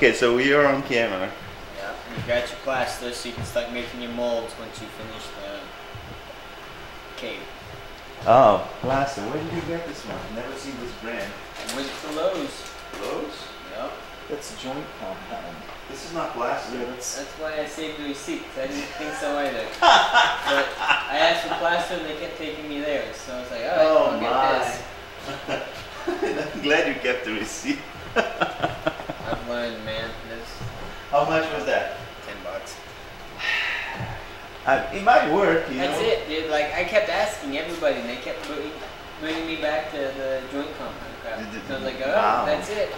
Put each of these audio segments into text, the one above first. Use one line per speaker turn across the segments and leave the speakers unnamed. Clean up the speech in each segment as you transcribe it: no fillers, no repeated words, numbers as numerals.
Okay, so we are on camera.
Yeah, you got your plaster so you can start making your molds once you finish the cave.
Oh, plaster. Where did you get this one? Never seen this brand.
I went to Lowe's.
Lowe's?
Yep.
That's joint compound.
This is not plaster.
Yeah,
That's why I saved the receipt, 'cause I didn't think so either. But I asked for plaster and they kept taking me theirs, so I was like, alright, I'll get this.
I'm glad you kept the receipt.
I've learned, man.
How much was that?
$10.
It might work, you
That's
know.
it, dude. Like, I kept asking everybody and they kept bringing me back to the joint compound crap. So I was like, oh,
Wow.
that's it.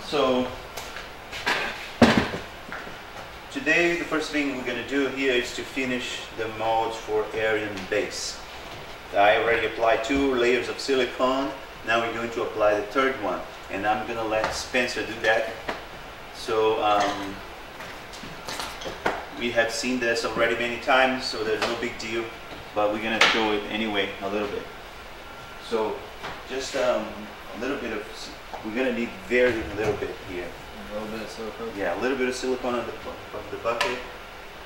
So today the first thing we're going to do here is to finish the molds for Arion base. I already applied 2 layers of silicone. Now we're going to apply the 3rd one, and I'm going to let Spencer do that. So we have seen this already many times, so there's no big deal, but we're going to show it anyway a little bit. So just a little bit of, we're going to need very little bit here.
A little bit of silicone?
Yeah, a little bit of silicone on the bucket.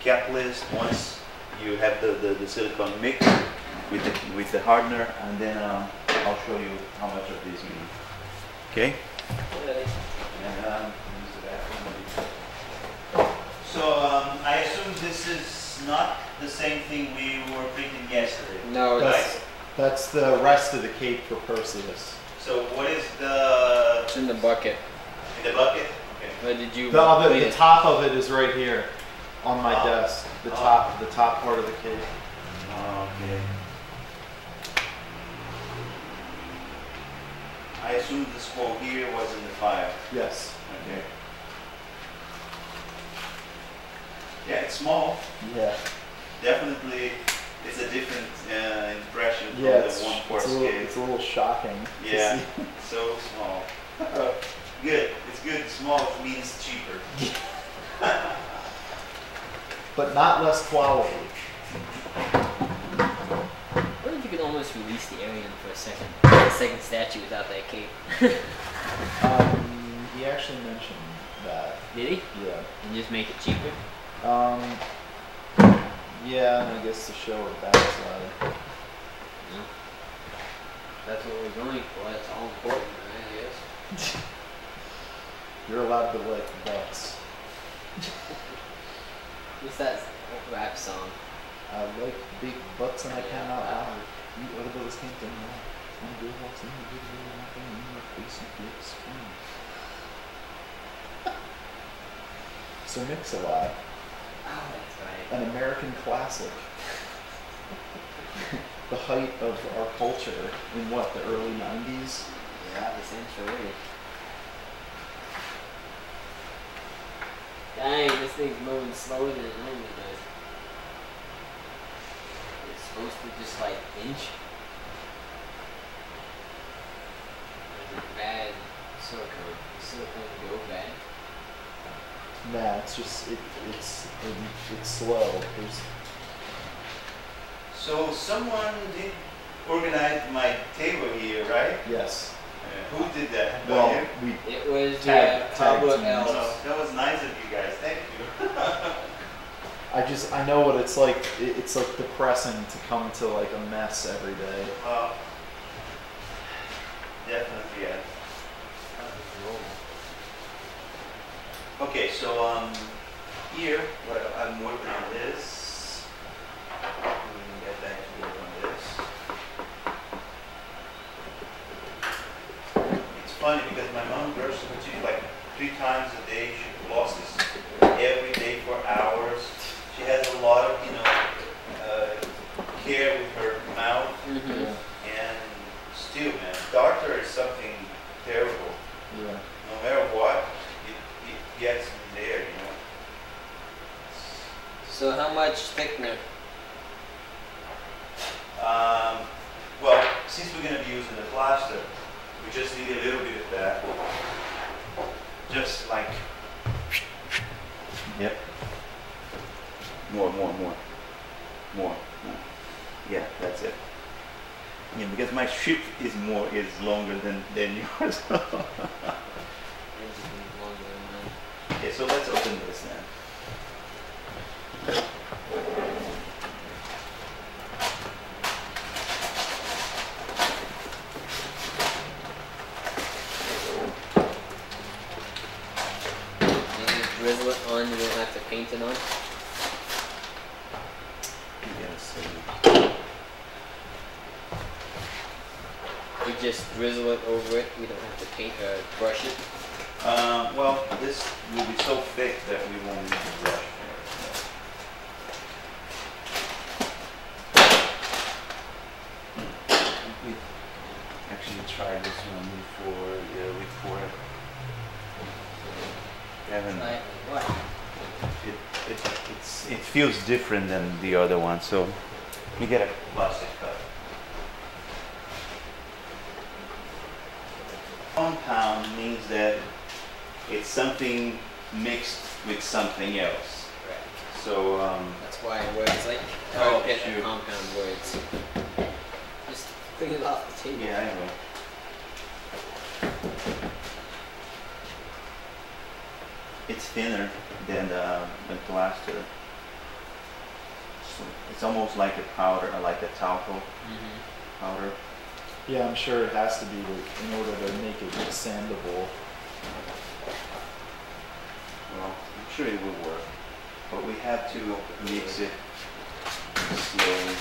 Cap list once you have the silicone mixed with the hardener, and then I'll show you how much of this you need. Okay?
Really?
And use the bathroom. So I assume this is not the same thing we were printing yesterday.
No,
That's the rest of the cake for Perseus.
So what is the
it's in the bucket.
in the bucket? Okay.
But did you
The top of it is right here on my
Oh.
desk. The
Oh.
top part of the cake.
Okay. I assume this hole here was in the fire.
Yes.
Okay. Yeah, it's small.
Yeah.
Definitely, it's a different impression from
Yeah,
the
it's
1/4
a
scale.
little shocking. to
Yeah,
see.
so small. Good. It's good. Small means cheaper.
But not less quality.
What if you could almost release the Arion for a second statue without that cape?
He actually mentioned that.
Did he?
Yeah.
And just make it cheaper?
Yeah, and I guess to show her backside.
No. That's what we're going for. That's all important, right? I guess.
You're allowed to like butts.
What's that rap song?
I like big butts and I
Yeah,
cannot
that
lie.
one.
You other brothers can't do that. One girl walks in, you get a little nothing, and your face and flips. So Mix-a-Lot,
Oh, that's right.
an American classic. The height of our culture in what, the early 90s?
Yeah, essentially. Dang, this thing's moving slower than it normally does. It's supposed to just like inch. Is it bad silicone? Does silicone go bad?
Nah, it's just, it's slow.
So someone did organize my table here, right?
Yes.
Who did that?
Well,
You?
we
It was
Tag
Pablo
team.
L.
No, that was nice of you guys. Thank you.
I know what it's like. It's like depressing to come to like a mess every day.
Definitely, yeah. Okay, so here, what I'm working on this. We can get back to work on this. It's funny because my mom brushes her teeth like 3 times a day. She flosses every day for hours. She has a lot of, care with her mouth,
Mm-hmm.
and still, man, doctor is something terrible.
Yeah.
No matter what, it gets in there,
So how much thickener?
Well, since we're going to be using the plaster, we just need a little bit of that. Just like, yep. More. Yeah, that's it. Yeah, because my ship is longer than yours. Okay, so let's open this now.
Drizzle it on, you don't have to paint it on.
Yes.
You just drizzle it over it, you don't have to paint or brush it.
Well, this will be so thick that we won't need to brush. We actually tried this one before,
Like what?
it feels different than the other one, so we get a plastic cup. Compound means that it's something mixed with something else.
Right.
So
That's why words like get compound words. Just clean it off the table.
yeah, I know. It's thinner than plaster. So it's almost like a powder, like a talco powder.
Yeah, I'm sure it has to be in order to make it sandable.
Well, I'm sure it will work, but we have to mix it slowly.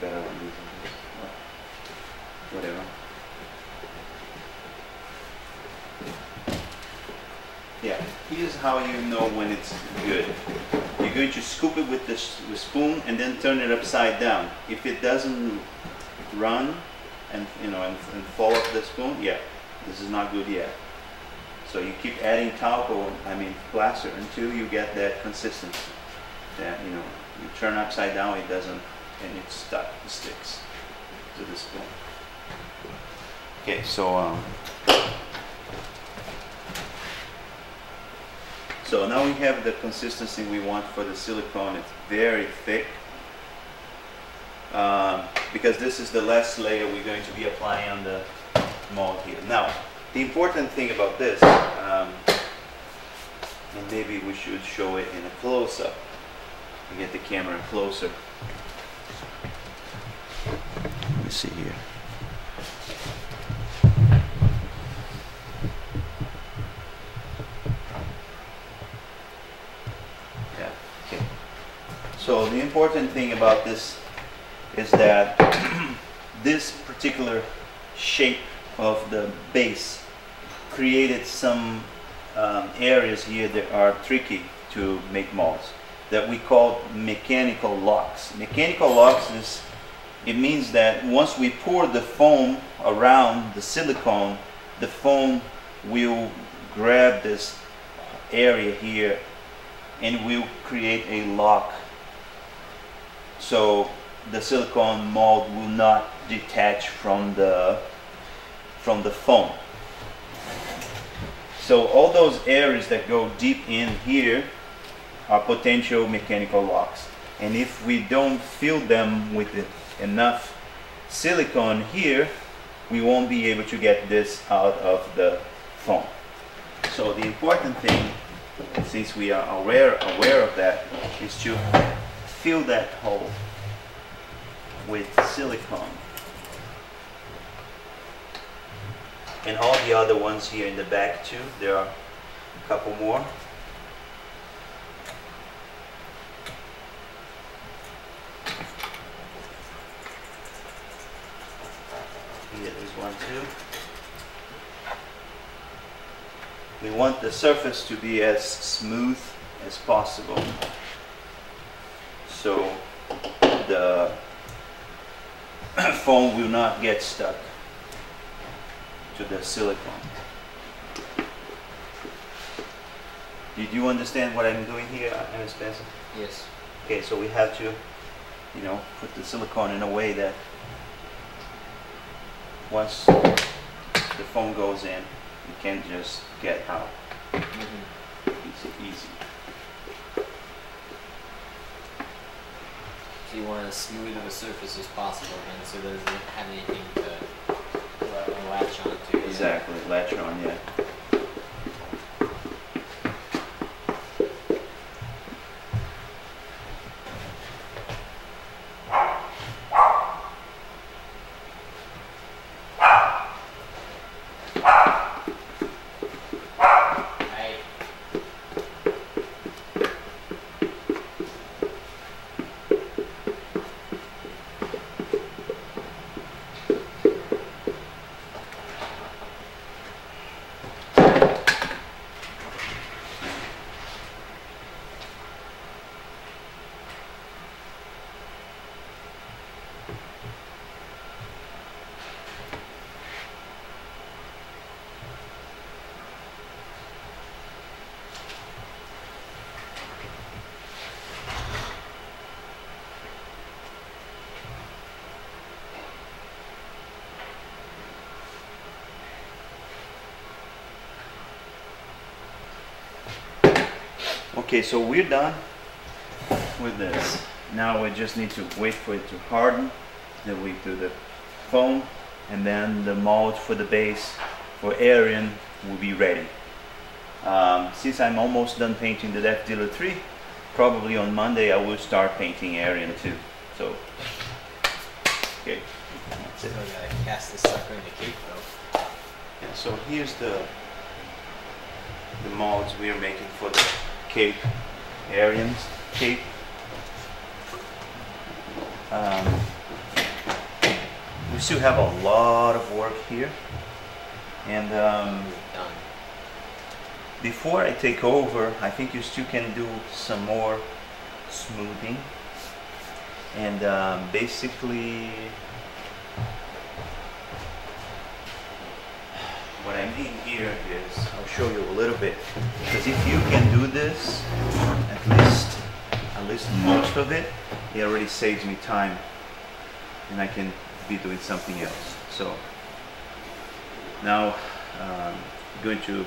Better than using this. Well, whatever. Yeah, here's how you know when it's good. You're going to scoop it with the spoon and then turn it upside down. If it doesn't run and and fall off the spoon, yeah, this is not good yet. So you keep adding plaster until you get that consistency. That you turn upside down, it doesn't. And it's stuck, it sticks to the spoon. Okay, so now we have the consistency we want for the silicone. It's very thick because this is the last layer we're going to be applying on the mold here. Now, the important thing about this, and maybe we should show it in a close-up and get the camera closer. Let me see here. Yeah, okay. So the important thing about this is that this particular shape of the base created some areas here that are tricky to make molds that we call mechanical locks. Mechanical locks it means that once we pour the foam around the silicone, the foam will grab this area here and will create a lock. So the silicone mold will not detach from the foam. So all those areas that go deep in here are potential mechanical locks. And if we don't fill them with enough silicone here, we won't be able to get this out of the foam. So the important thing, since we are aware of that, is to fill that hole with silicone. And all the other ones here in the back too, there are a couple more. Here is one too. We want the surface to be as smooth as possible, so the foam will not get stuck to the silicone. Did you understand what I'm doing here, Spencer?
Yes.
Okay, so we have to you know, put the silicone in a way that once the foam goes in, you can't just get out. It's easy.
So you want as smooth of a surface as possible, and so doesn't have anything to latch onto.
Exactly, latch on, yeah. Okay, so we're done with this. Now we just need to wait for it to harden, then we do the foam, and then the mold for the base for Arion will be ready. Since I'm almost done painting the Death Dealer 3, probably on Monday I will start painting Arion 2. So, okay, that's it.
I gotta cast this sucker in the cape though.
Yeah, so here's the molds we are making for the cape, Arion's cape. We still have a lot of work here, and
Done.
before I take over, I think you still can do some more smoothing, and basically what I mean here is, I'll show you a little bit, because if you can do this, at least most of it, it already saves me time, and I can be doing something else. So now I'm going to,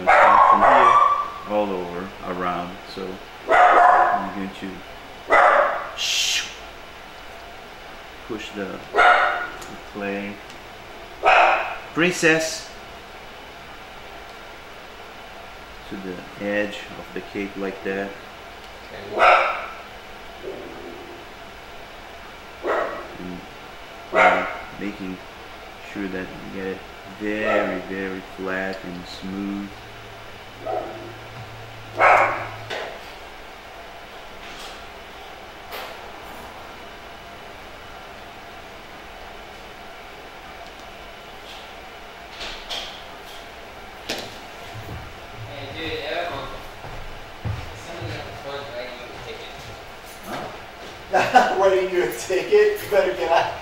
start from here all over around. So I'm going to push the clay princess to the edge of the cape like that. And making sure that you get it very, very flat and smooth.
Why didn't you take it? You better get out.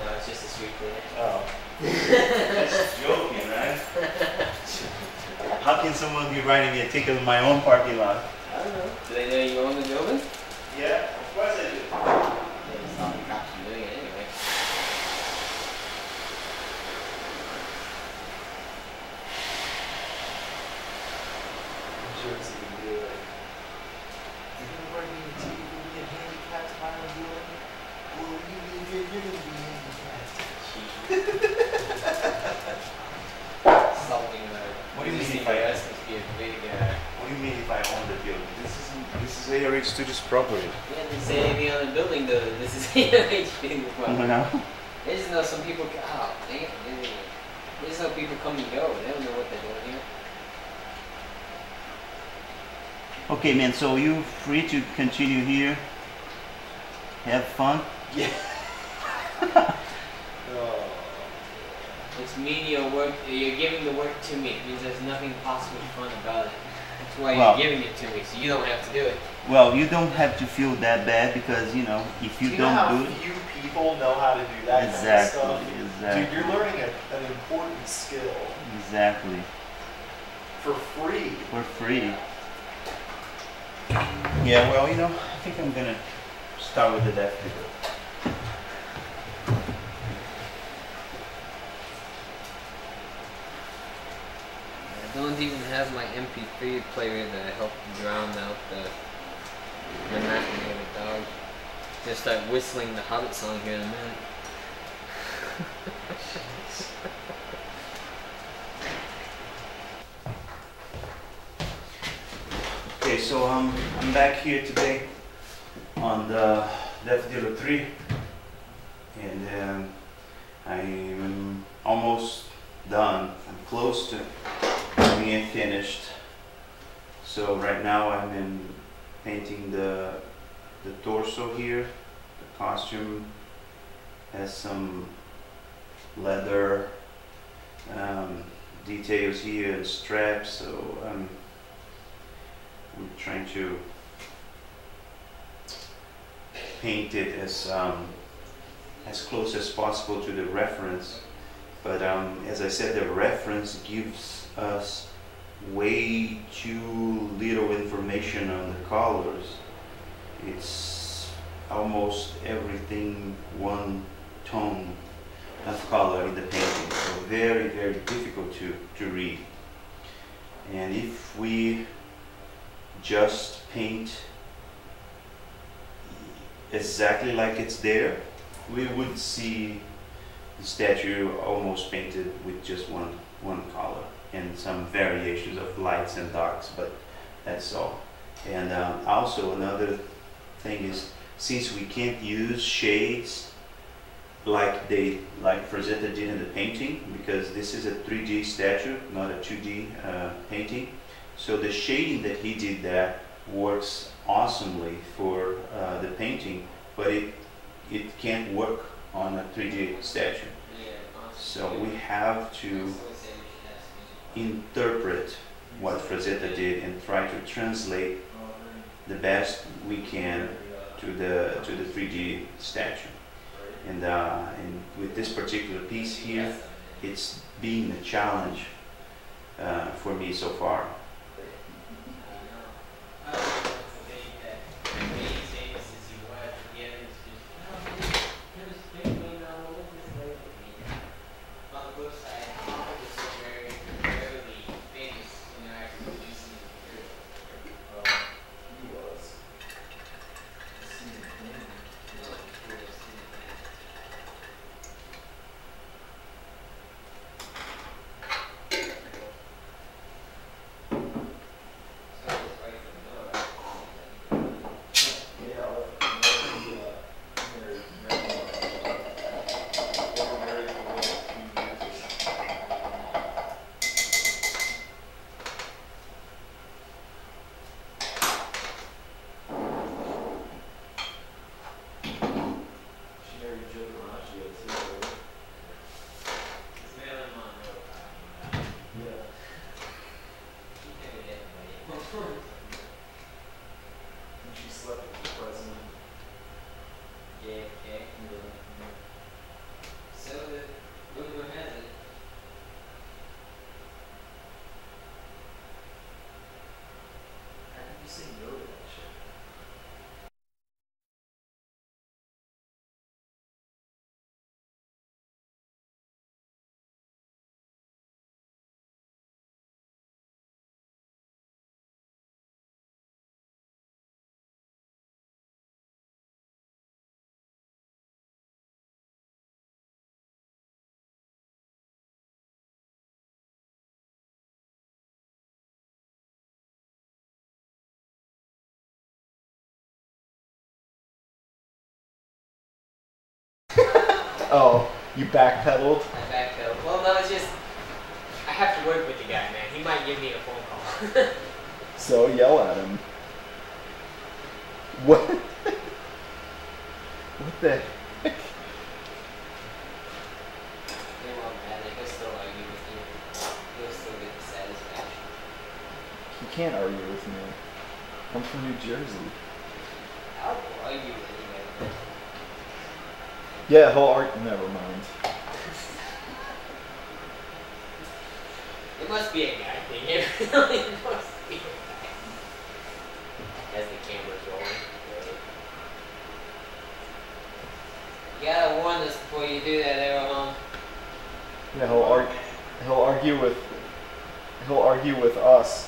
No, it's just a sweet cleaner.
Oh.
That's joking, right? How can someone be writing me a ticket in my own parking lot?
I don't know. Do they know you own the building?
Yeah, of course I do.
Yeah, it's not the cops are doing it anyway.
I'm sure it's going to be like, you're going to work in the TV, you're going to get handicapped while I'm doing it? Well, you're going to be handicapped.
Something like
What do you mean if
I
I-
ask this to be a big,
What do you mean if I own the building? This is ARH Studios property.
yeah, they say anything on the building though. This is ARH being the problem.
No.
They just know some people, oh, dang it. They just know people come and go. They don't know what they're doing here.
Okay, man, so you free to continue here? Have fun?
Yeah. Oh.
It's menial work. You're giving the work to me. It means there's nothing possibly fun about it. That's why
Well-
you're giving it to me, so you don't have to do it.
Well, you don't have to feel that bad because, if you
Do you know how
don't do it...
few people know how to do that
Exactly,
kind of stuff?
exactly.
Dude, you're learning an important skill
Exactly.
for free.
For free. Yeah, well, you know, I think I'm gonna start with the daffodil.
I don't even have my MP3 player to help drown out the monotony of the dog. Gonna start whistling the Hobbit song here in a minute.
Okay, so I'm back here today on the Daffodil 3, and I'm almost done. I'm close to being finished. So right now I'm painting the torso here. The costume has some leather details here and straps, so I'm trying to paint it as close as possible to the reference, but as I said, the reference gives us way too little information on the colors. It's almost everything one tone of color in the painting, so very, very difficult to read. And if we just paint exactly like it's there, we would see the statue almost painted with just one color and some variations of lights and darks, but that's all. And also another thing is, since we can't use shades like Frazetta did in the painting, because this is a 3D statue, not a 2D painting, so the shading that he did there works awesomely for the painting, but it can't work on a 3D statue. So we have to interpret what Frazetta did and try to translate the best we can to the 3D statue. And with this particular piece here, it's been a challenge for me so far.
Oh, you backpedaled?
I backpedaled. Well, no, it's just I have to work with the guy, man. He might give me a phone call.
So yell at him. What? What the heck?
They won't, man. They can still argue with you. You'll still get the satisfaction.
You can't argue with me. I'm from New Jersey.
I'll argue anyway.
Yeah, he'll argue. Never mind.
It must be a guy thing. It really must be a guy. That's You gotta warn us before you do that, Arion.
Yeah, he'll argue with us,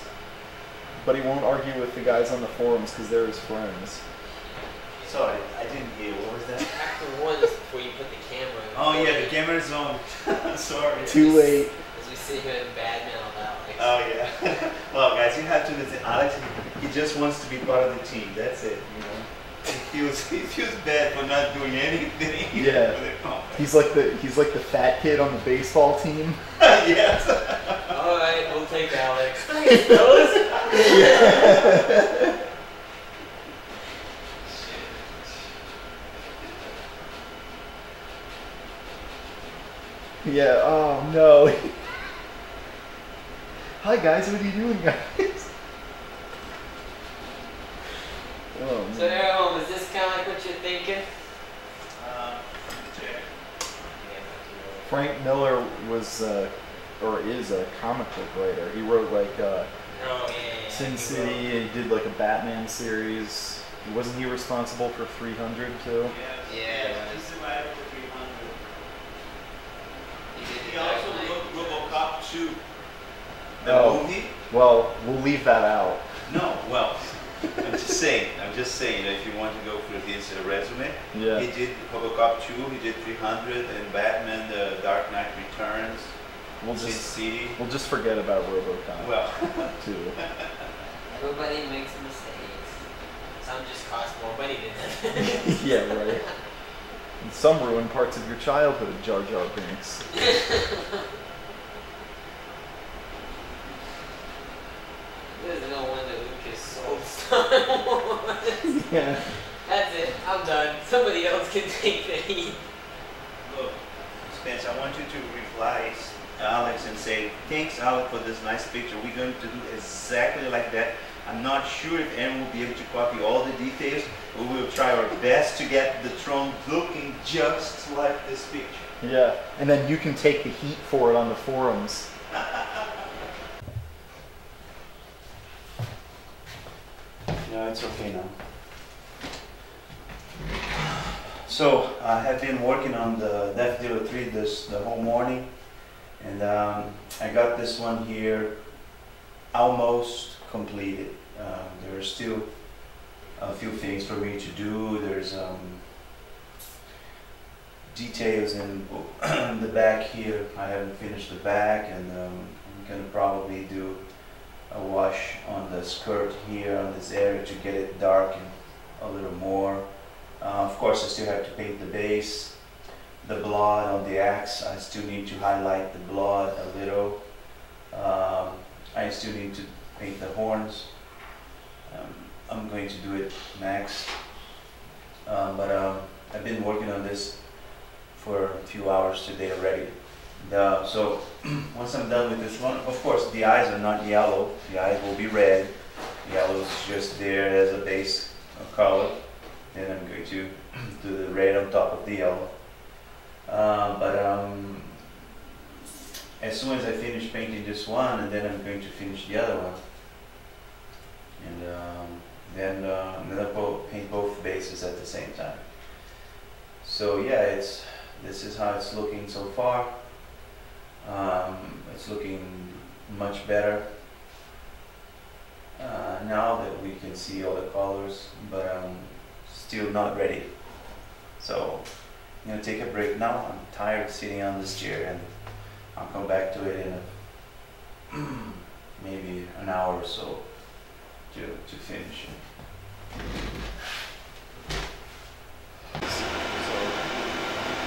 but he won't argue with the guys on the forums because they're his friends.
Sorry, I didn't hear. What was that?
You have to warn us before you put the camera in.
Oh yeah, the camera's on. Sorry.
Too late.
As we sit here and badmouth Alex.
Oh yeah. Well, guys, you have to listen. Alex, he just wants to be part of the team. That's it. You know. He feels bad for not doing anything.
Yeah. He's like the fat kid on the baseball team.
Yes.
All right, we'll take Alex. Thanks, fellas.
Yeah, oh no. Hi guys, what are you doing, guys? Oh,
So Arion, is this kind of like what you're thinking?
Check.
Frank Miller was, or is a comic book writer. He wrote like
Oh yeah.
Sin City, and he did like a Batman series. Wasn't he responsible for 300 too?
Yeah.
He's the writer for 300.
He did
He
the Dark
also
Knight.
wrote RoboCop 2. The
Oh.
movie?
Well, we'll leave that out.
No, well, I'm just saying that if you want to go through his resume,
Yeah.
he did RoboCop 2, he did 300, and Batman, The Dark Knight Returns,
We'll
Sin
just
City.
forget about RoboCop
Well,
too.
Everybody makes mistakes. Some just cost more money than that.
Yeah, right. And some ruin parts of your childhood, Jar Jar Binks.
There's no wonder Lucas sold Star Wars.
Yeah.
That's it. I'm done. Somebody else can take the heat.
look, Spence, I want you to reply Alex and say, thanks Alex for this nice picture. We're going to do exactly like that. I'm not sure if Aaron will be able to copy all the details, but we will try our best to get the throne looking just like this picture.
Yeah, and then you can take the heat for it on the forums.
No, it's okay now. So I have been working on the Death Dealer 3 the whole morning, and I got this one here almost completed. There are still a few things for me to do. There's details in the back here. I haven't finished the back, and I'm gonna probably do a wash on the skirt here on this area to get it darkened a little more. Of course, I still have to paint the base. The blood on the axe, I still need to highlight the blood a little. I still need to paint the horns. I'm going to do it next. But I've been working on this for a few hours today already. So once I'm done with this one, of course the eyes are not yellow. The eyes will be red. Yellow is just there as a base of color. Then I'm going to do the red on top of the yellow. As soon as I finish painting this one, and then I'm going to finish the other one. And then I'll paint both bases at the same time. So yeah, this is how it's looking so far. It's looking much better now that we can see all the colors, but still not ready. So I'm gonna take a break now. I'm tired sitting on this chair, and I'll come back to it in maybe an hour or so to finish it.
So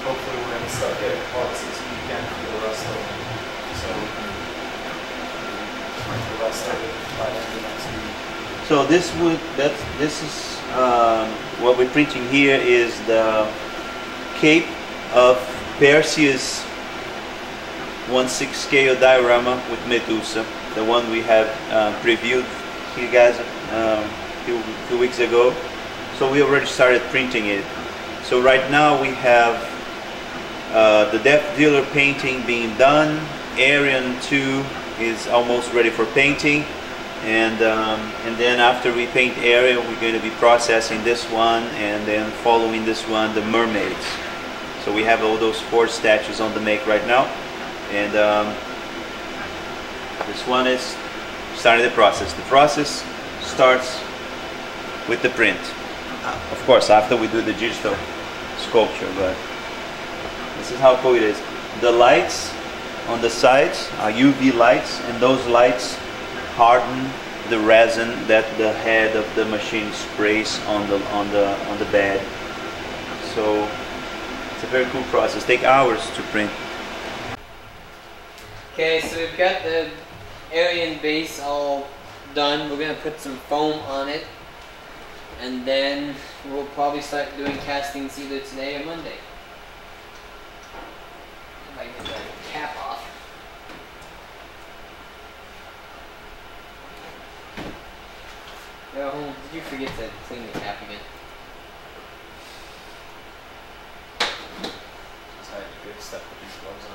hopefully we're going to start getting parts this weekend for the rest of them. So we can bring the rest of it by the end of next week.
So this is what we're printing here is the cape of Perseus 1/6 scale diorama with Medusa, the one we have previewed you guys a few weeks ago. So we already started printing it. So right now we have the Death Dealer painting being done. Arion 2 is almost ready for painting, and then after we paint Arion, we're going to be processing this one, and then following this one, the mermaids. So we have all those 4 statues on the make right now, and this one is starting the process. The process starts with the print, of course, after we do the digital sculpture, but this is how cool it is. The lights on the sides are UV lights, and those lights harden the resin that the head of the machine sprays on the bed. So it's a very cool process. Take hours to print.
Okay, so we've got the Arion base all done. We're gonna put some foam on it, and then we'll probably start doing castings either today or Monday. If I get the cap off. Yo, did you forget to clean the cap again?
It's hard to get stuff with these gloves on.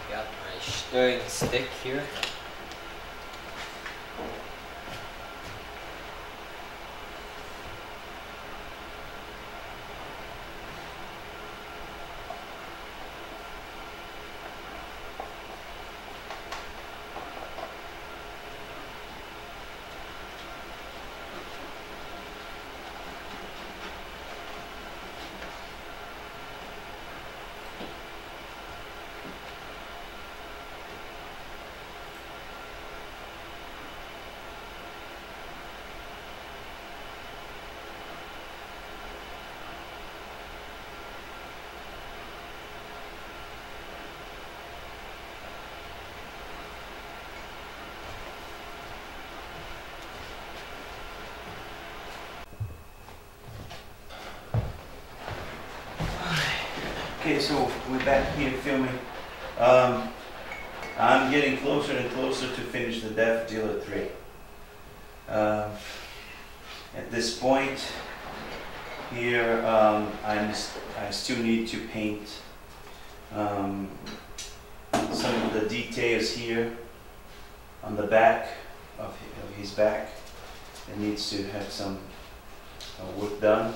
Got my stirring stick here.
Okay, so we're back here filming. I'm getting closer and closer to finish the Def Dealer 3. At this point here, I still need to paint some of the details here on the back of his back. It needs to have some work done.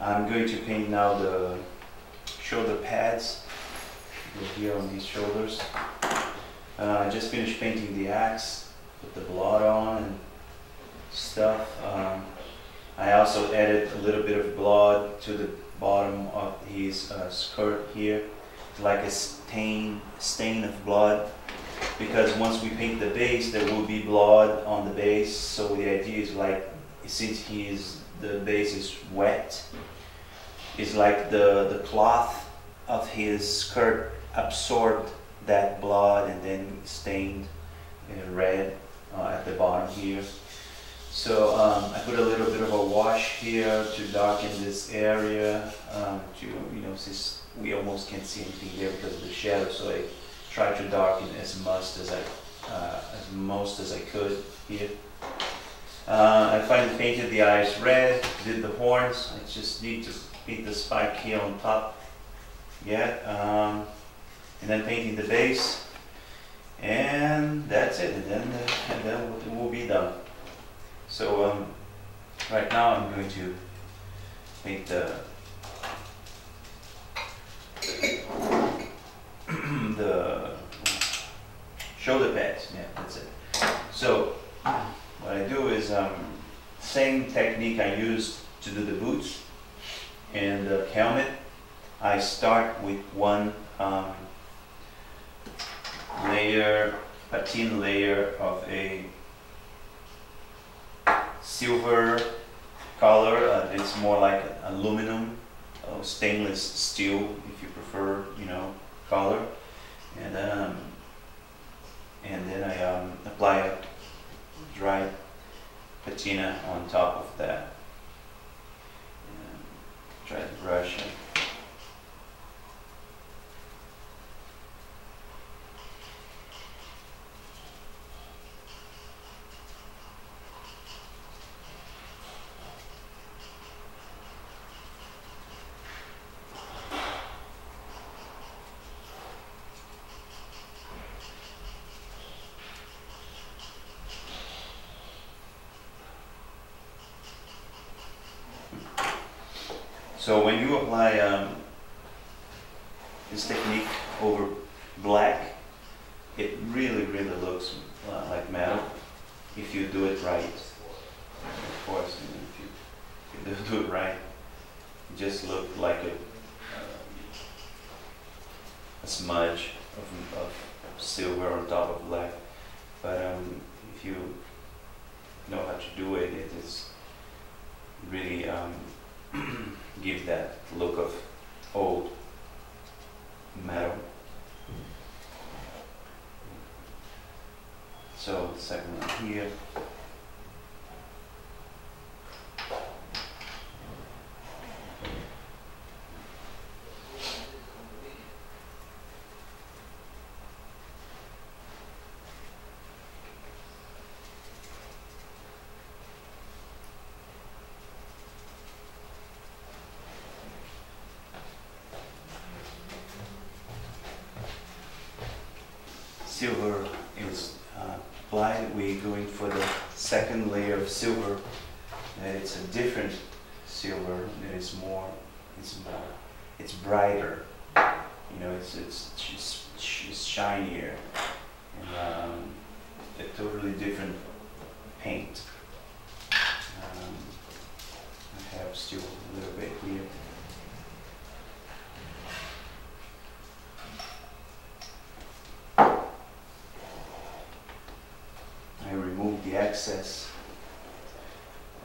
I'm going to paint now the shoulder pads here on these shoulders. I just finished painting the axe, put the blood on and stuff. I also added a little bit of blood to the bottom of his skirt here, like a stain of blood, because once we paint the base there will be blood on the base. So the idea is, like, since the base is wet, it's like the cloth of his skirt absorbed that blood and then stained red at the bottom here. So I put a little bit of a wash here to darken this area, since we almost can't see anything there because of the shadow. So I tried to darken as much as I could here. I finally painted the eyes red, did the horns. I just need to paint the spike here on top. Yeah, and then painting the base, and that's it. And then it will be done. So right now I'm going to paint the shoulder pads. Yeah, that's it. So what I do is same technique I used to do the boots and the helmet. I start with one patina layer of a silver color. It's more like aluminum, stainless steel, if you prefer, color. And then I apply a dry patina on top of that. And try to brush and So when you apply this technique over black, it really looks like metal if you do it right. Of course, if you do it right, it just looks like a smudge of silver on top of black. But if you know how to do it, it is really gives that look of old metal. So the second one here. Silver is applied. We're going for the second layer of silver. It's a different silver. It's brighter. You know, it's shinier, and a totally different paint. I have still a little bit here. I remove the excess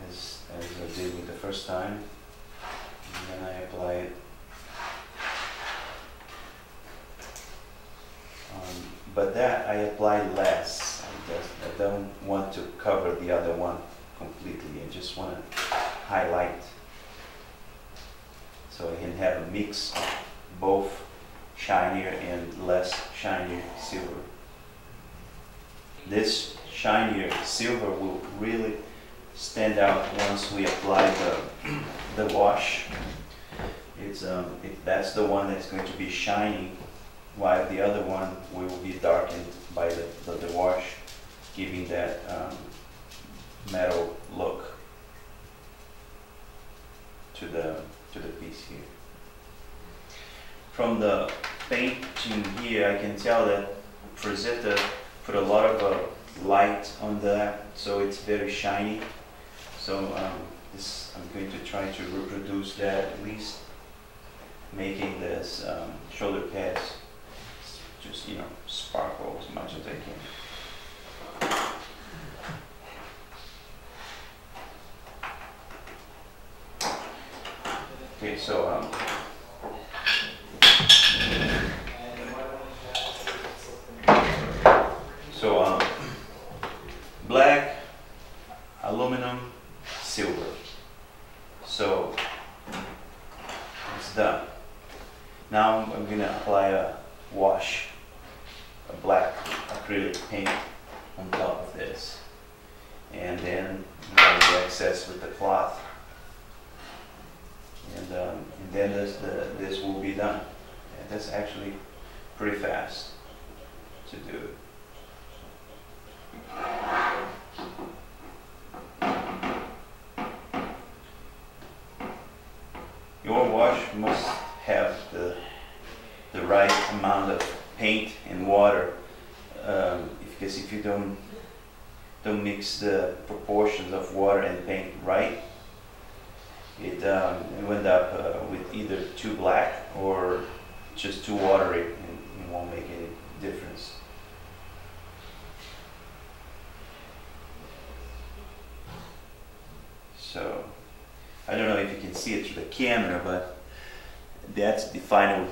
as I did with the first time, and then I apply it. But that I apply less. I don't want to cover the other one completely. I just want to highlight, so I can have a mix of both shinier and less shinier silver. This shinier silver will really stand out once we apply the wash. That's the one that's going to be shiny, while the other one will be darkened by the wash, giving that metal look to the piece here. From the painting here, I can tell that Frazetta put a lot of light on that, so it's very shiny. So I'm going to try to reproduce that, at least making this shoulder pads just, you know, sparkle as much as I can. Okay, so black, aluminum, silver. So it's done. Now I'm going to apply a wash, a black acrylic paint on top of this, and then apply the excess with the cloth, and then this will be done. And that's actually pretty fast to do. Your wash must have the right amount of paint and water, because if you don't mix the proportions of water and paint right, it will end up with either too black or just too watery, and it won't make any difference. So I don't know if you can see it through the camera, but that's the final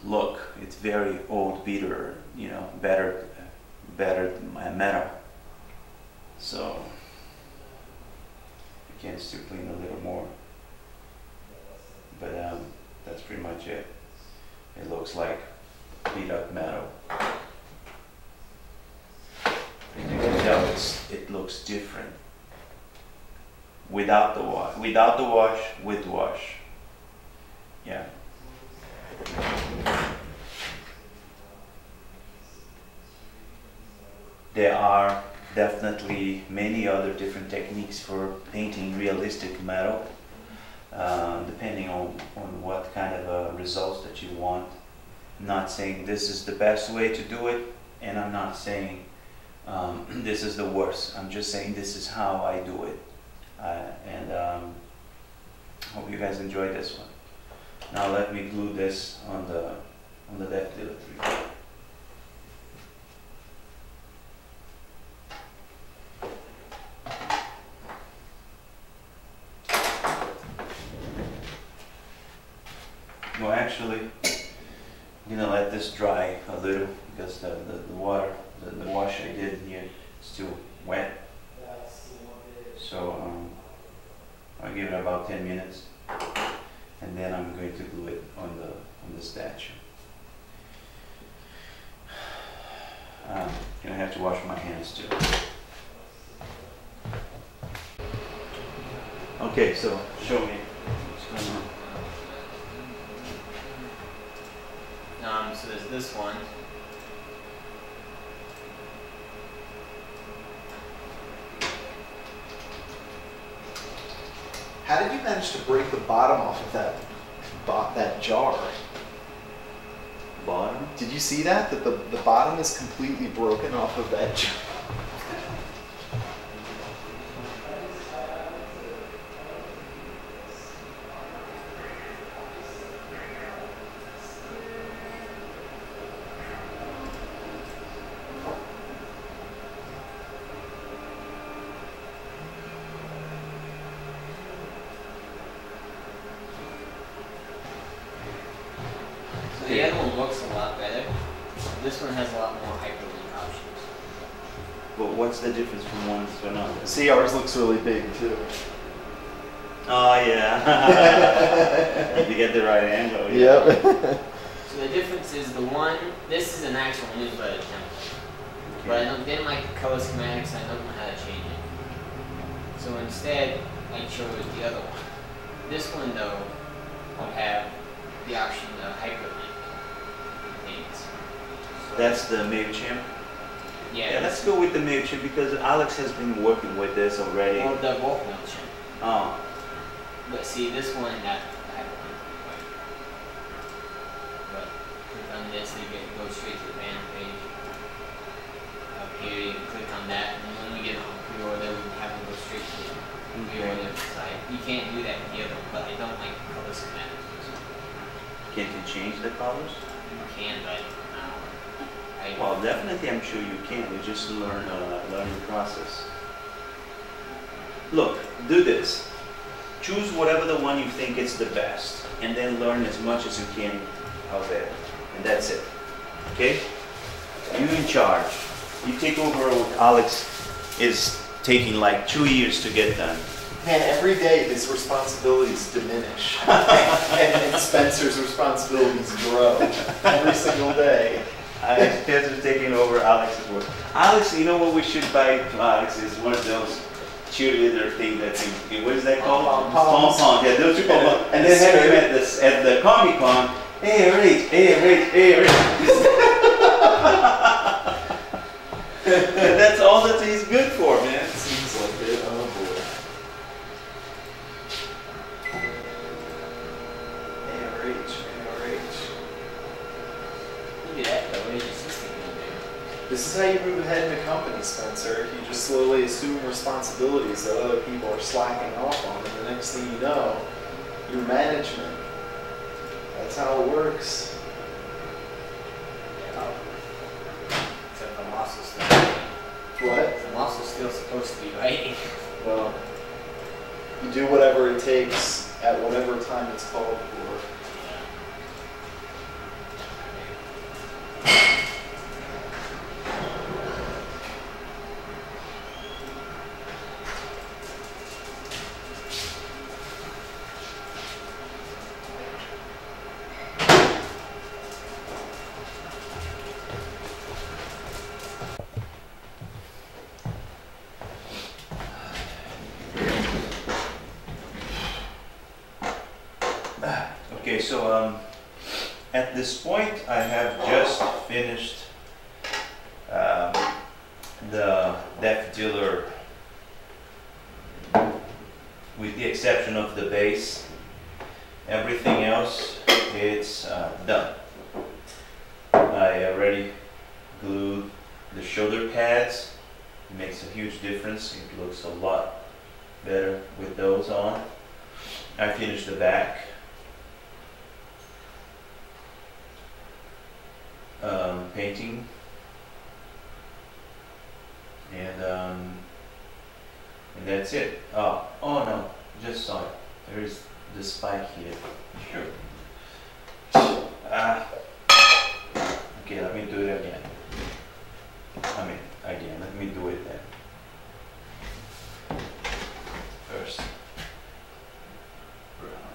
look. It's very old, bitter, you know, better metal. So I can still clean a little more, but that's pretty much it. It looks like beat up metal. And you can tell it looks different without the wash, with wash. Yeah. There are definitely many other different techniques for painting realistic metal. depending on what kind of results that you want. I'm not saying this is the best way to do it, and I'm not saying this is the worst. I'm just saying this is how I do it. And hope you guys enjoyed this one. Now let me glue this on the depth dealer 3. Well, actually, I'm gonna let this dry a little because the water, the wash I did here is still wet. So I'll give it about 10 minutes, and then I'm going to glue it on the statue. I'm gonna have to wash my hands too. Okay, so show me what's going on.
So there's this one.
How did you manage to break the bottom off of that jar?
Bottom?
Did you see that? That the bottom is completely broken off of that jar.
The other one looks a lot better. This one has a lot more hyperlink options.
But what's the difference from one to another?
See, ours looks really big too.
Oh yeah. If you get the right angle. Yeah.
Yep.
So the difference is this is an actual newsletter template. But I didn't like the color schematics, I don't know how to change it. So instead, I chose the other one. This one though will have the option of hyperlink things.
That's the MailChimp.
Yeah,
Let's go with the MailChimp because Alex has been working with this already.
Well, they're both MailChimp.
Oh.
But see, this one, that hyperlink. But click on this, you go straight to the banner page. Up here, you can click on that, and when we get on pre-order, we have to go straight to the pre-order site. You can't do that here, but I don't like the color schematics.
Can't you change the colors?
You can, but
Well, definitely I'm sure you can. You just learn learning process. Look, do this. Choose whatever the one you think is the best, and then learn as much as you can of it. And that's it. Okay? You in charge. You take over what Alex is taking like 2 years to get done.
Man, every day his responsibilities diminish, and Spencer's responsibilities grow every single day.
Instead of taking over Alex's work. Alex, you know what we should buy to Alex is one of those cheerleader thing that what is that called? Pom-poms. Yeah, those are pom-poms. And then have him at the Comic Con. ARH, ARH, ARH. That's all that he's good for, man.
Seems like it. Oh boy. ARH.
look at that though, it's just this thing in there.
This is how you move ahead in a company, Spencer. You just slowly assume responsibilities that other people are slacking off on, and the next thing you know, you're management. That's how it works.
Except the loss is still writing.
What?
The loss is still supposed to be writing.
Well, you do whatever it takes at whatever time it's called for.
Okay, so at this point I have just finished the depth dealer with the exception of the base. Everything else, it's done. I already glued the shoulder pads. It makes a huge difference. It looks a lot better with those on. I finished the back. Painting. And that's it. Oh no, just saw it. There is the spike here. Sure. Okay, let me do it again. Let me do it then. First. Brown.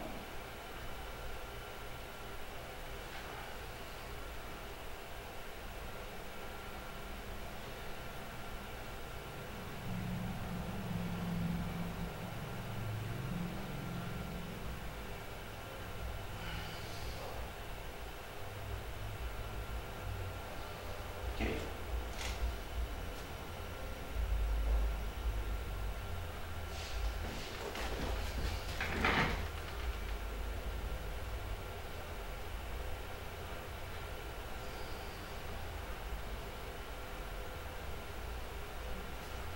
Okay.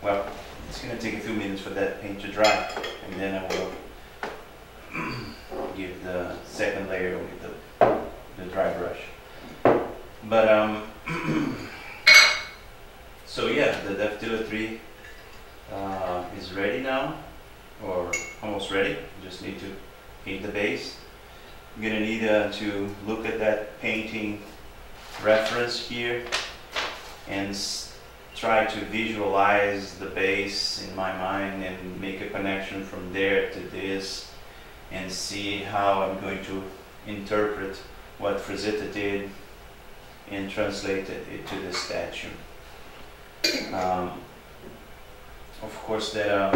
Well, it's going to take a few minutes for that paint to dry, and then I will give the second layer with the dry brush. But so yeah, the Demolding 3 is ready now, or almost ready. Just need to paint the base. I'm gonna need to look at that painting reference here and try to visualize the base in my mind and make a connection from there to this and see how I'm going to interpret what Frazetta did and translate it to this statue. Of course, that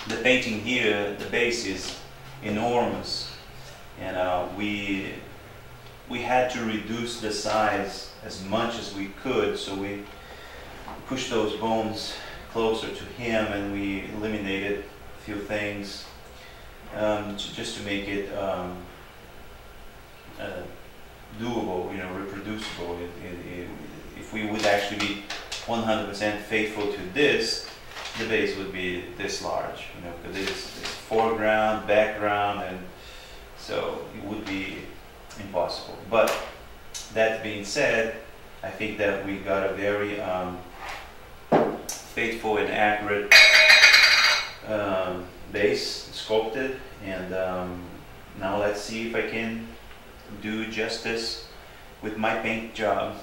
the painting here, the base is enormous, and we had to reduce the size as much as we could, so we pushed those bones closer to him, and we eliminated a few things just to make it doable, reproducible. If we would actually be 100% faithful to this, the base would be this large, because it's foreground, background, and so it would be impossible. But that being said, I think that we got a very faithful and accurate base sculpted, and now let's see if I can do justice with my paint job.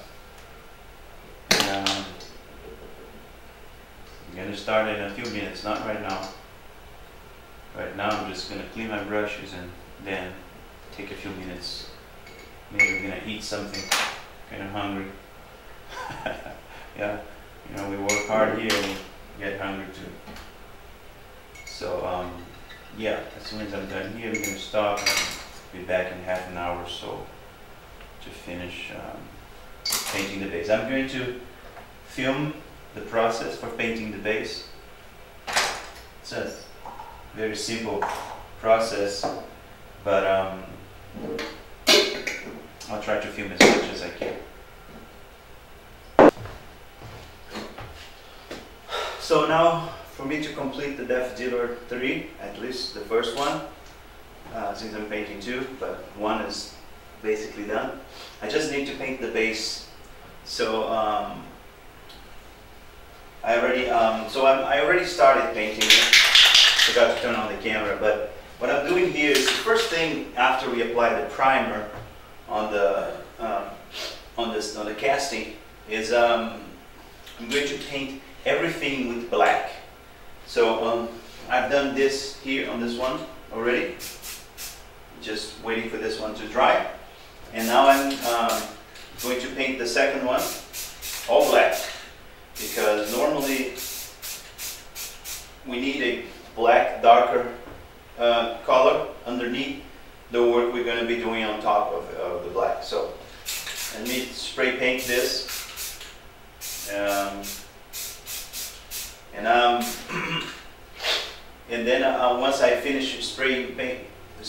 I'm going to start in a few minutes, not right now. Right now I'm just going to clean my brushes and then take a few minutes. Maybe I'm going to eat something, kind of hungry. Yeah, we work hard here and get hungry too. So yeah, as soon as I'm done here, I'm going to stop and be back in half an hour or so to finish painting the base. I'm going to film the process for painting the base. It's a very simple process, but I'll try to film as much as I can. So now, for me to complete the Demolding 3, at least the first one, since I'm painting 2, but 1 is basically done, I just need to paint the base. So I already started painting. Forgot to turn on the camera, but what I'm doing here is the first thing after we apply the primer on the casting is I'm going to paint everything with black. So I've done this here on this one already, just waiting for this one to dry, and now I'm going to paint the second one all black, because normally we need a black, darker color underneath the work we're going to be doing on top of the black. So let me spray paint this, and then once I finish spraying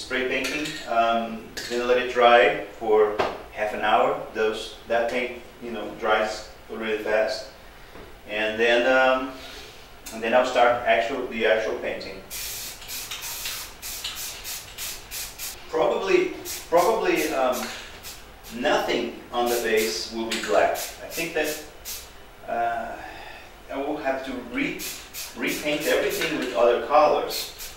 spray painting. Gonna let it dry for half an hour. That paint, you know, dries really fast, and then I'll start the actual painting. Probably nothing on the base will be black. I think that I will have to repaint everything with other colors,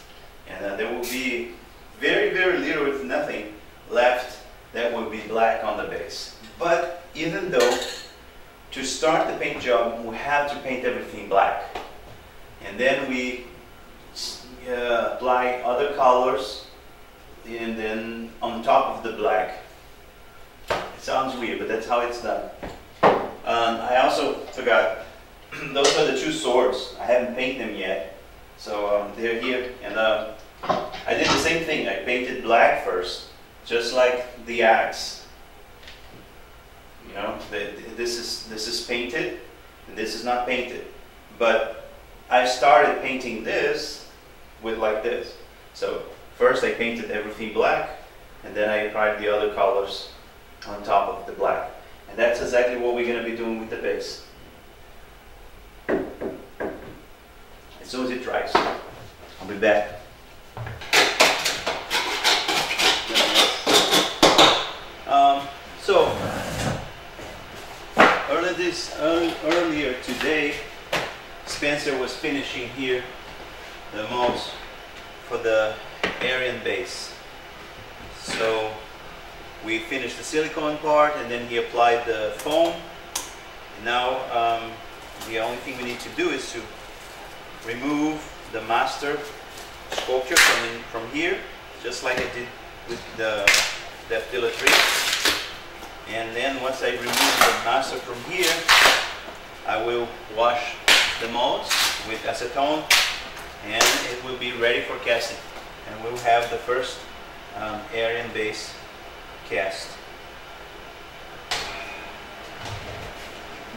and there will be very little, if nothing, left that will be black on the base. But even though, to start the paint job, we have to paint everything black, and then we apply other colors, and then on top of the black. It sounds weird, but that's how it's done. I also forgot, those are the two swords. I haven't painted them yet, so they're here. And I did the same thing. I painted black first, just like the axe. You know, this is painted, and this is not painted. But I started painting this with like this. So first I painted everything black, and then I applied the other colors on top of the black. And that's exactly what we're going to be doing with the base. As soon as it dries, I'll be back. So earlier today, Spencer was finishing here the molds for the Arion base. So we finished the silicone part, and then he applied the foam. And now the only thing we need to do is to remove the master sculpture from here, just like I did with the filatry. And then once I remove the master from here, I will wash the molds with acetone, and it will be ready for casting. And we'll have the first Arion base cast.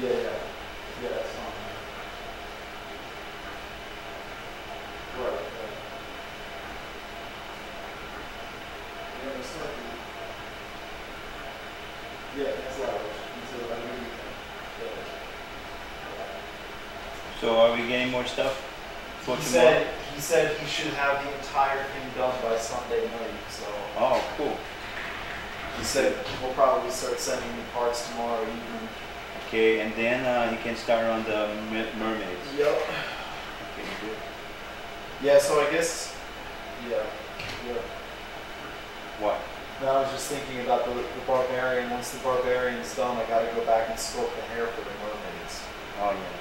Yeah, that's fine. Right. Yeah, it's like, that's large. Until I really,
So are we getting more stuff for
he
tomorrow?
said he should have the entire thing done by Sunday night, so.
Oh, cool.
He said we'll probably start sending me parts tomorrow evening.
Okay, and then you can start on the mermaids.
Yep.
Okay, good.
Yeah, so I guess, yeah.
What?
Now I was just thinking about the barbarian. Once the barbarian's done, I gotta go back and sculpt the hair for the mermaids.
Oh, yeah.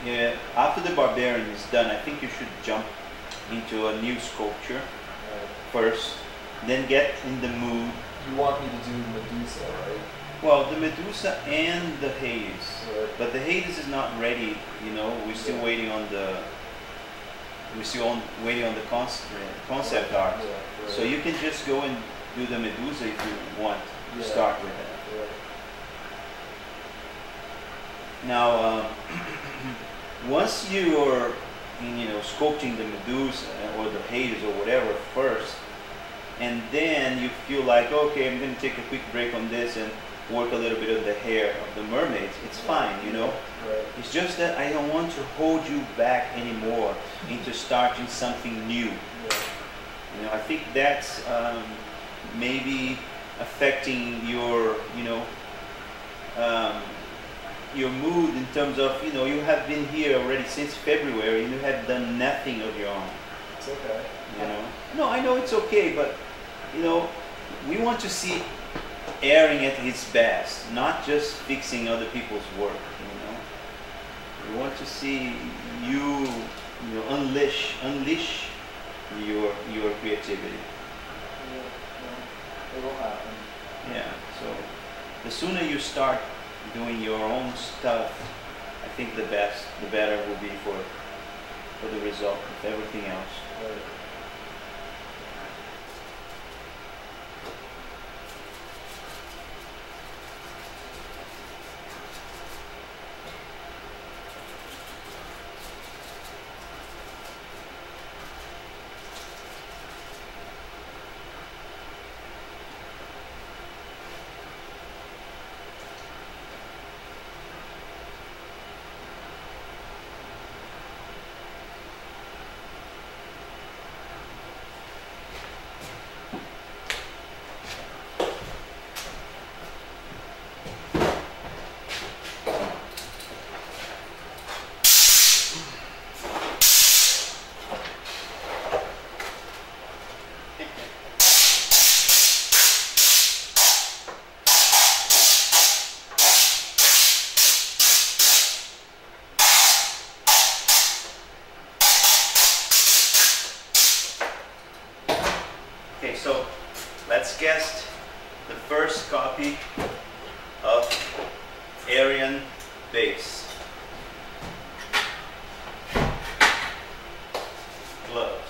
Yeah, after the barbarian is done, I think you should jump into a new sculpture first, then get in the mood.
You want me to do Medusa, right?
Well, the Medusa and the Hades,
Right.
but the Hades is not ready. You know, we're still waiting on the concept art.
Yeah, right.
So you can just go and do the Medusa if you want to
Yeah.
start with that.
Right.
Now, once you're, sculpting the Medusa or the Hades or whatever first, and then you feel like, okay, I'm going to take a quick break on this and work a little bit of the hair of the mermaids, it's fine,
Right.
It's just that I don't want to hold you back anymore into starting something new.
Yeah.
I think that's maybe affecting your, your mood in terms of, you have been here already since February and you have done nothing of your own.
It's okay.
No, I know it's okay, but, we want to see Arion at his best, not just fixing other people's work, We want to see you, unleash your creativity.
Yeah, it will happen.
Yeah, so the sooner you start doing your own stuff, I think the better will be for the result of everything else.
Right.
first copy of Arion base. Gloves.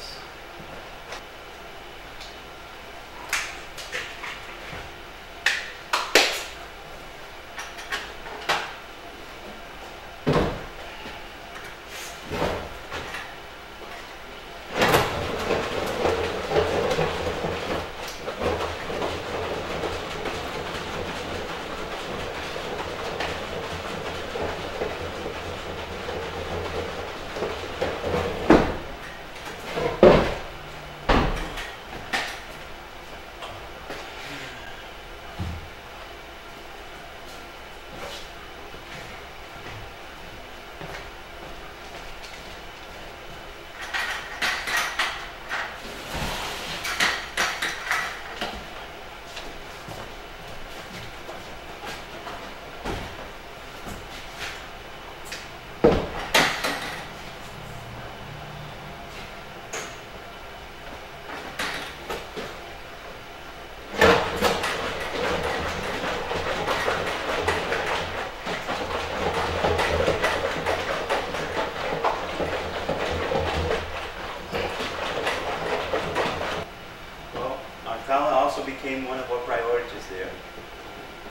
Became one of our priorities there.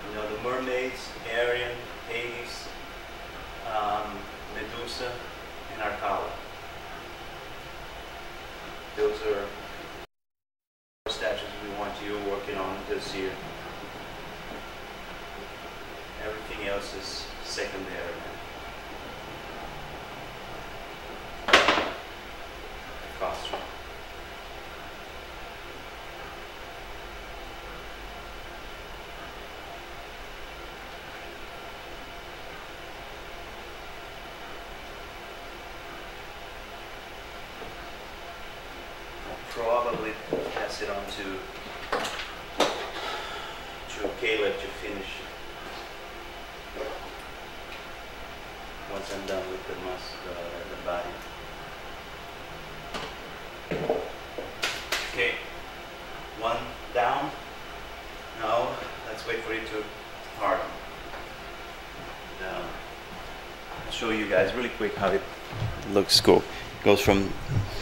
You know, the mermaids, Arion, Hades, Medusa, and Arcala. Those are statues we want you working on this year. Everything else is secondary. Costume. Probably pass it on to Caleb to finish once I'm done with the body. Okay, one down. Now let's wait for it to harden. I'll show you guys really quick how it looks cool. It goes from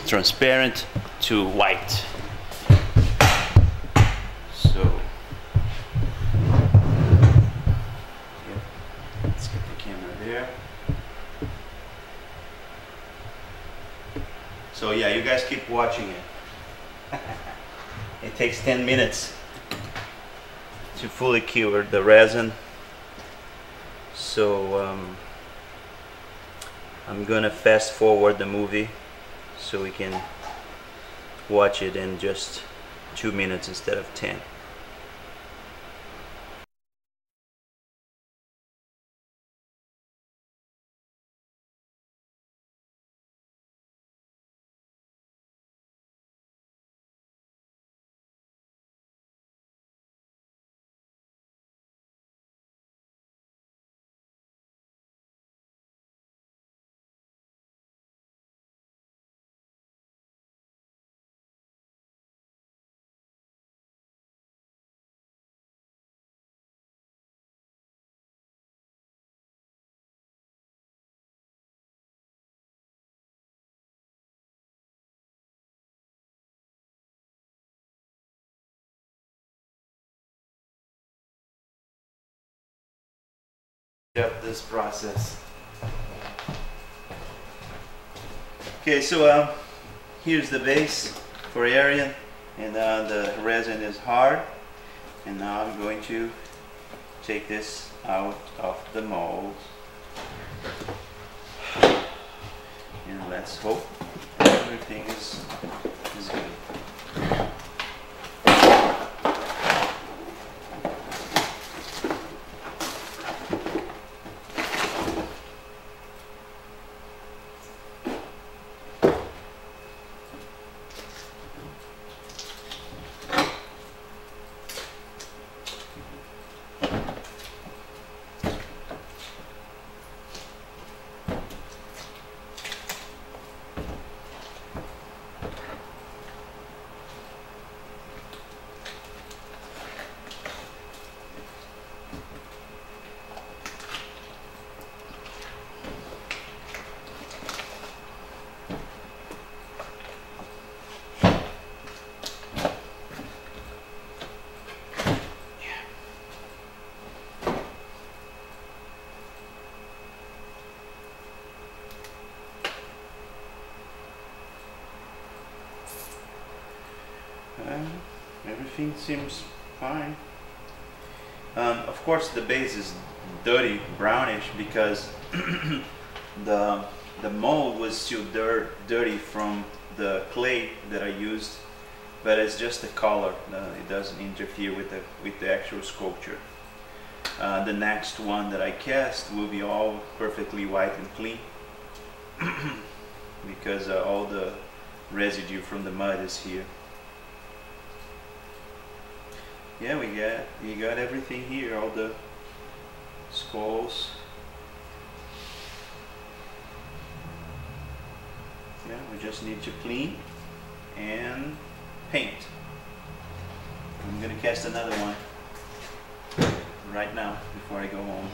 transparent to white. So yeah, let's get the camera there. So yeah, you guys keep watching it. It takes 10 minutes to fully cure the resin. So I'm gonna fast forward the movie so we can watch it in just 2 minutes instead of 10. Up this process. Okay, so here's the base for Arion, and the resin is hard, and now I'm going to take this out of the mold, and let's hope everything is good. everything seems fine. Of course, the base is dirty, brownish, because the mold was still dirty from the clay that I used, but it's just the color. It doesn't interfere with the actual sculpture. The next one that I cast will be all perfectly white and clean, because all the residue from the mud is here. Yeah, we got everything here, all the skulls. Yeah, we just need to clean and paint. I'm gonna cast another one right now before I go home.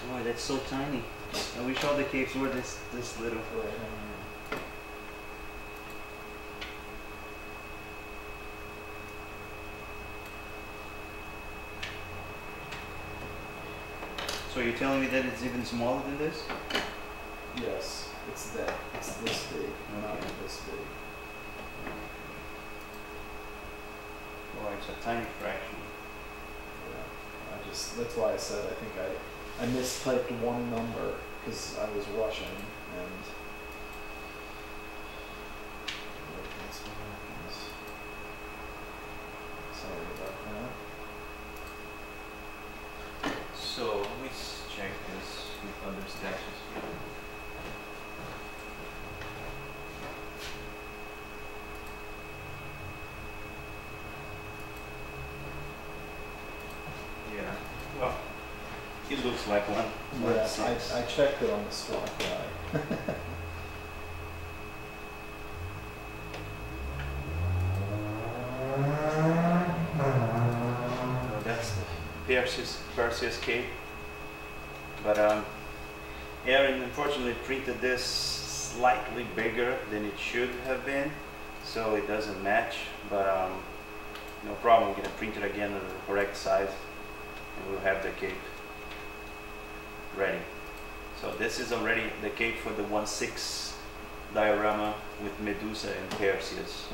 Oh, that's so tiny. I wish all the caves were this little. So you're telling me that it's even smaller than this?
Yes, it's that. It's this big, not this big.
Oh, it's a tiny fraction.
Yeah, that's why I said I think I mistyped one number because I was rushing and that's what happens. Sorry about that.
So let me check this with other stashes here. Yeah. Well, it looks like one.
Yeah, I checked it on the swap guy.
So that's the Perseus cape. But Arion unfortunately printed this slightly bigger than it should have been, so it doesn't match. But no problem, we're gonna print it again at the correct size, and we'll have the cape ready. So this is already the cape for the 1/6 diorama with Medusa and Perseus.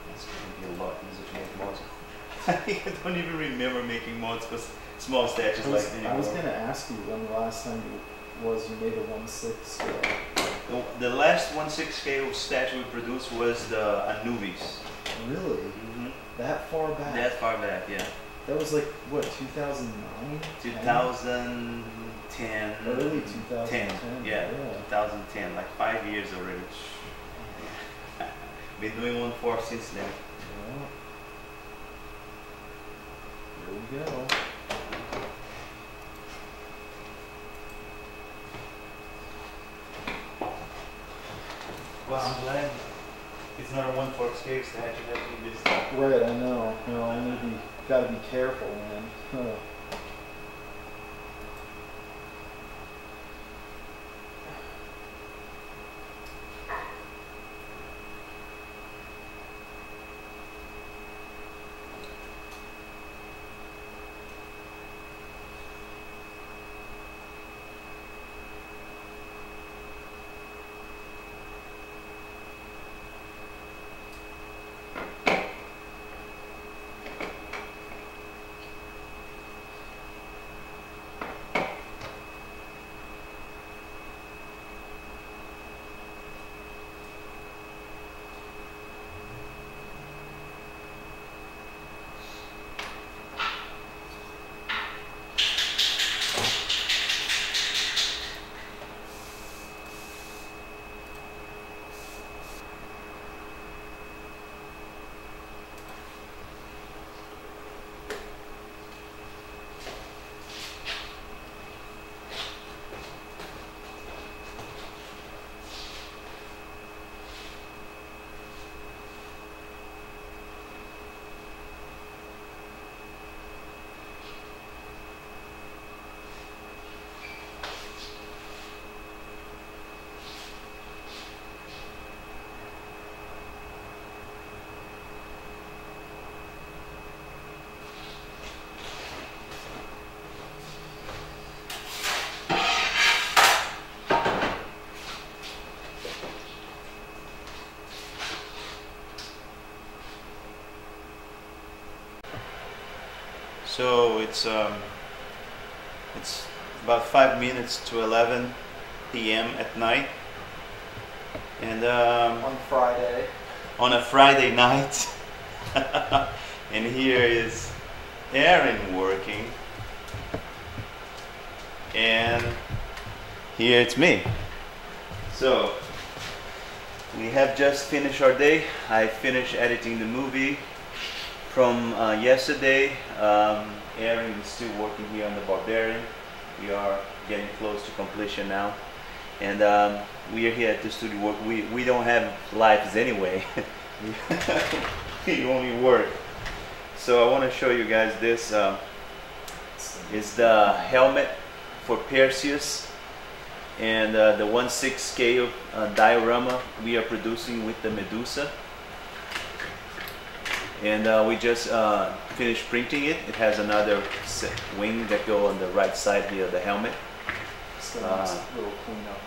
That's gonna be a lot easier to make mods. I don't even remember making mods for small statues like this.
I was gonna ask you when the last time you made a 1/6 scale.
The last 1/6 scale statue we produced was the Anubis.
Really?
Mm-hmm.
That far back?
That far back, yeah.
That was like, what, 2009?
2010.
Early 2010.
Yeah, 2010, like 5 years already. Been doing one for since then.
Yeah. Here we go.
Well, I'm glad it's not a 1/4 scale statue that we just.
Right, I know. No, I maybe gotta be careful, man. Huh.
So it's about 5 minutes to 11 p.m. at night, and
On Friday.
on a Friday night. And here is Arion working, and here it's me. So we have just finished our day. I finished editing the movie from yesterday. Arion is still working here on the Barbarian. We are getting close to completion now, and we are here at the studio work. We don't have lives anyway. We only work. So I want to show you guys this. Is the helmet for Perseus, and the 1/6 scale diorama we are producing with the Medusa. And we just finished printing it. It has another wing that go on the right side here of the helmet.
Just a nice little cleanup.